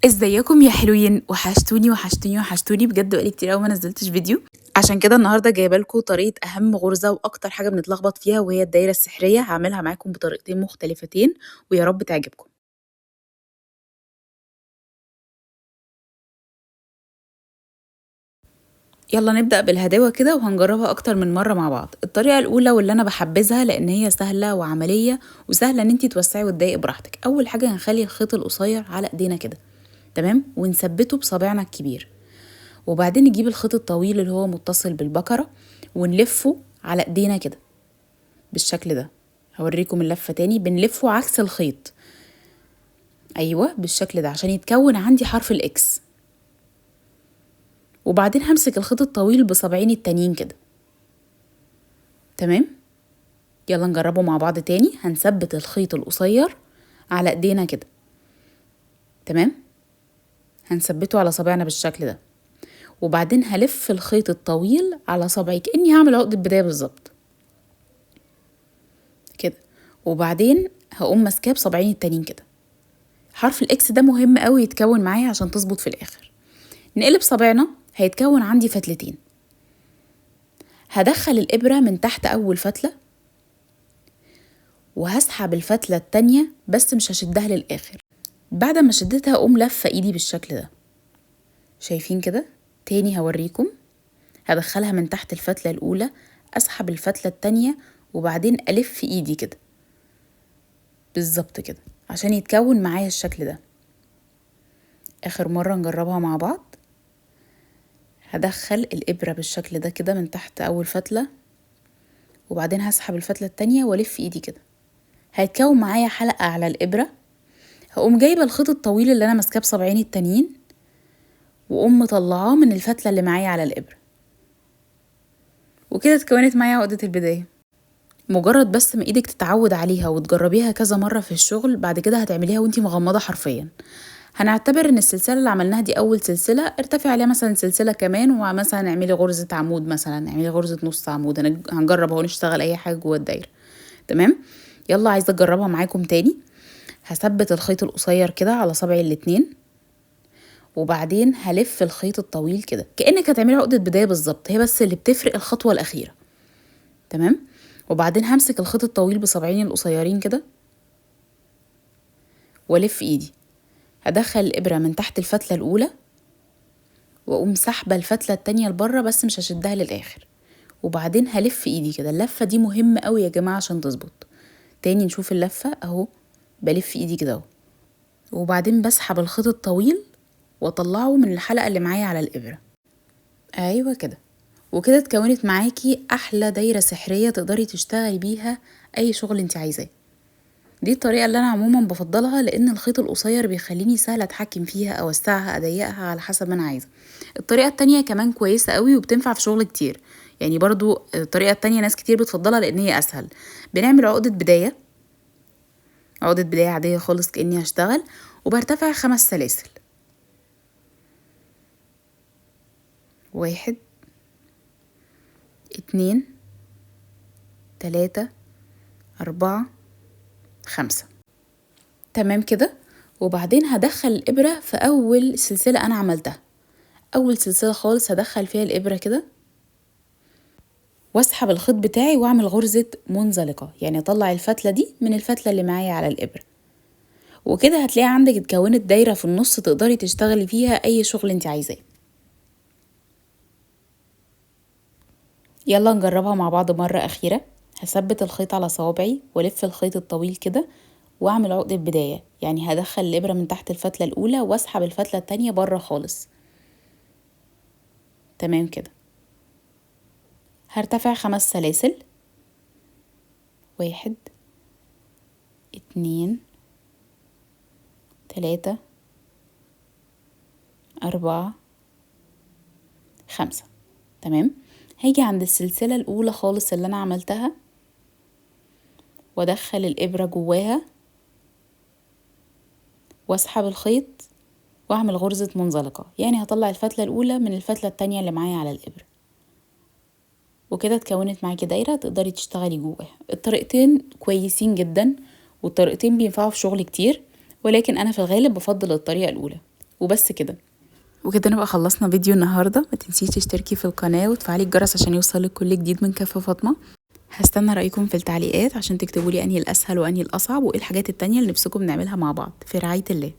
ازيكم يا حلوين؟ وحشتوني وحشتوني وحشتوني بجد، بقالي كتير قوي ما نزلتش فيديو. عشان كده النهارده جايبه لكم طريقه اهم غرزه واكتر حاجه بنتلخبط فيها، وهي الدايره السحريه. هعملها معاكم بطريقتين مختلفتين ويا رب تعجبكم. يلا نبدا بالهداوه كده، وهنجربها اكتر من مره مع بعض. الطريقه الاولى واللي انا بحبذها لان هي سهله وعمليه وسهله ان انتي توسعي وتضايقي براحتك. اول حاجه هنخلي الخيط القصير على ايدينا كده، تمام، ونثبته بصابعنا الكبير. وبعدين نجيب الخيط الطويل اللي هو متصل بالبكرة ونلفه على ايدينا كده بالشكل ده. هوريكم اللفة تاني، بنلفه عكس الخيط، ايوه بالشكل ده عشان يتكون عندي حرف الاكس. وبعدين همسك الخيط الطويل بصبعين التانيين كده، تمام. يلا نجربه مع بعض تاني. هنثبت الخيط القصير على ايدينا كده، تمام، هنثبته على صابعنا بالشكل ده. وبعدين هلف الخيط الطويل على صبعي كأني هعمل عقدة بداية بالظبط كده. وبعدين هقوم ماسكاه بصبعين التانيين كده. حرف الاكس ده مهم قوي يتكون معايا عشان تظبط في الاخر. نقلب صابعنا، هيتكون عندي فتلتين. هدخل الابرة من تحت اول فتلة، وهسحب الفتلة التانية بس مش هشدها للاخر. بعد ما شدتها اقوم لفة ايدي بالشكل ده، شايفين كده؟ تاني هوريكم. هدخلها من تحت الفتلة الاولى، اسحب الفتلة التانية، وبعدين الف ايدي كده بالظبط كده عشان يتكون معايا الشكل ده. اخر مرة نجربها مع بعض. هدخل الابرة بالشكل ده كده من تحت اول فتلة، وبعدين هسحب الفتلة التانية والف ايدي كده. هيتكون معايا حلقة على الابرة. هقوم جايبة الخيط الطويل اللي انا ماسكاه بصبعين التانيين، واقوم مطلعاه من الفتلة اللي معايا على الابرة. وكده اتكونت معايا عقدة البداية. مجرد بس ما ايدك تتعود عليها وتجربيها كذا مرة في الشغل، بعد كده هتعمليها وانتي مغمضة حرفيا. هنعتبر ان السلسلة اللي عملناها دي اول سلسلة، ارتفع عليها مثلا سلسلة كمان، ومثلا اعملي غرزة عمود، مثلا اعملي غرزة نص عمود. هنجرب اهو نشتغل اي حاجة جوه الدايرة، تمام. يلا عايزة اجربها معاكم تاني. هثبت الخيط القصير كده على صبعي الاتنين، وبعدين هلف الخيط الطويل كده كأنك هتعملي عقدة بداية بالظبط، هي بس اللي بتفرق الخطوة الأخيرة، تمام. وبعدين همسك الخيط الطويل بصبعين القصيرين كده والف ايدي. هدخل الابرة من تحت الفتلة الاولى، واقوم سحبة الفتلة التانية لبره بس مش هشدها للاخر. وبعدين هلف ايدي كده. اللفة دي مهمة قوي يا جماعة عشان تظبط. تاني نشوف اللفة اهو، بلف ايدي كده اهو، وبعدين بسحب الخيط الطويل واطلعه من الحلقة اللي معايا على الابرة، ايوه كده. وكده اتكونت معاكي احلى دايرة سحرية تقدري تشتغلي بيها اي شغل انت عايزاه. دي الطريقة اللي انا عموما بفضلها، لان الخيط القصير بيخليني سهل اتحكم فيها، اوسعها اضيقها على حسب ما انا عايزة. الطريقة التانية كمان كويسة قوي وبتنفع في شغل كتير. يعني برضو الطريقة التانية ناس كتير بتفضلها لان هي اسهل. بنعمل عقدة بداية، عقدة بداية عادية خالص كأني هشتغل، وبرتفع 5 سلاسل. 1 2 3 4 5، تمام كده. وبعدين هدخل الإبرة في أول سلسلة أنا عملتها. أول سلسلة خالص هدخل فيها الإبرة كده، واسحب الخيط بتاعي واعمل غرزة منزلقة، يعني اطلع الفتلة دي من الفتلة اللي معايا على الإبرة. وكده هتلاقي عندك اتكونت دايرة في النص تقدري تشتغلي فيها أي شغل انت عايزاه. يلا نجربها مع بعض مرة أخيرة. هثبت الخيط على صوابعي والف الخيط الطويل كده واعمل عقدة بداية، يعني هدخل الإبرة من تحت الفتلة الأولى واسحب الفتلة التانية بره خالص، تمام كده. هرتفع 5 سلاسل. 1 2 3 4 5، تمام. هاجي عند السلسلة الأولى خالص اللي أنا عملتها، وادخل الإبرة جواها واسحب الخيط واعمل غرزة منزلقة، يعني هطلع الفتلة الأولى من الفتلة التانية اللي معايا على الإبرة. وكده اتكونت معاكي دايرة تقدري تشتغلي جواها. الطريقتين كويسين جدا، والطريقتين بينفعوا في شغل كتير، ولكن أنا في الغالب بفضل الطريقة الأولى. وبس كده. وكده نبقى خلصنا فيديو النهارده. ما تنسيش تشتركي في القناه وتفعلي الجرس عشان يوصلك كل جديد من كفة فاطمه. هستنى رايكم في التعليقات عشان تكتبوا لي انهي الاسهل وانهي الاصعب وايه الحاجات التانية اللي نفسكم نعملها مع بعض. في رعايه الله.